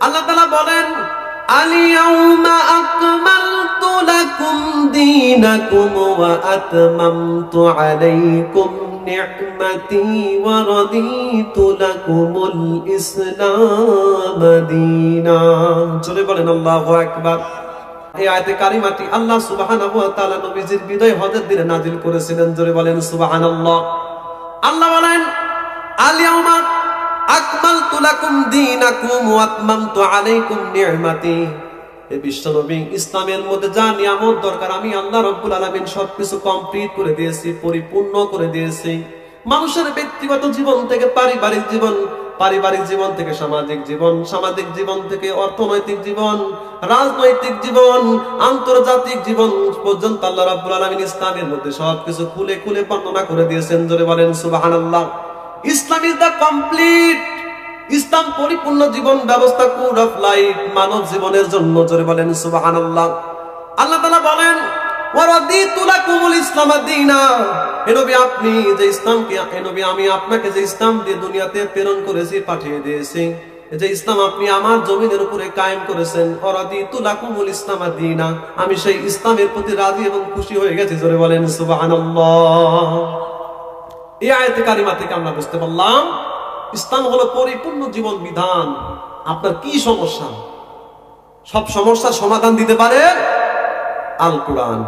আল্লাহ তাআলা বলেন, আল-ইয়াউমা আকমালতু লাকুম দীনাকুম ওয়া আতমামতু আলাইকুম নি'মাতি ওয়া রাদিতু লাকুমুল ইসলাম দীনা। জোরে বলেন আল্লাহু আকবার। এই আয়াতে কারিমাটি আল্লাহ সুবহানাহু ওয়া তাআলা নবীজির বিদায় হজের দিনে নাজিল করেছিলেন। জোরে বলেন সুবহানাল্লাহ। আল্লাহ বলেন, আল-ইয়াউমা আকমালতু লাকুম দীনাকুম ওয়া আতমামতু আলাইকুম নি'মাতি। এই বিশ্বনবী ইসলামের মধ্যে যা নিয়ামত দরকার আমি আল্লাহ রাব্বুল আলামিন সবকিছু কমপ্লিট করে দিয়েছি, পরিপূর্ণ করে দিয়েছি। মানুষের ব্যক্তিগত জীবন থেকে পারিবারিক জীবন, পারিবারিক জীবন থেকে সামাজিক জীবন, সামাজিক জীবন থেকে অর্থনৈতিক জীবন, রাজনৈতিক জীবন, আন্তর্জাতিক জীবন পর্যন্ত আল্লাহ রাব্বুল আলামিন ইসলামের মধ্যে সবকিছু খুলে খুলে বর্ণনা করে দিয়েছেন। জোরে বলেন সুবহানাল্লাহ। ইসলাম ইজ দ্য কমপ্লিট, ইসলাম পরিপূর্ণ জীবন ব্যবস্থা, কোড অফ লাইফ, মানব জীবনের জন্য। জোরে বলেন সুবহানাল্লাহ। আল্লাহ তাআলা বলেন, ওয়া রাদিতু লাকুমুল ইসলাম দীনা। হে নবী, আপনি যে ইসলামকে, হে নবী আমি আপনাকে যে ইসলাম দিয়ে দুনিয়াতে প্রেরণ করেছি, পাঠিয়ে দিয়েছি, যে ইসলাম আপনি আমার জমিনের উপরে কায়েম করেছেন, ওয়া রাদিতু লাকুমুল ইসলাম দীনা, আমি সেই ইসলামের প্রতি রাজি এবং খুশি হয়ে গেছি। জোরে বলেন সুবহানাল্লাহ। এই আয়াতে কারিমা থেকে আমরা বুঝতে পারলাম ইসলাম হলো পরিপূর্ণ জীবন বিধান। আপনার কি সমস্যা? সব সমস্যার সমাধান দিতে পারে আল কোরআন।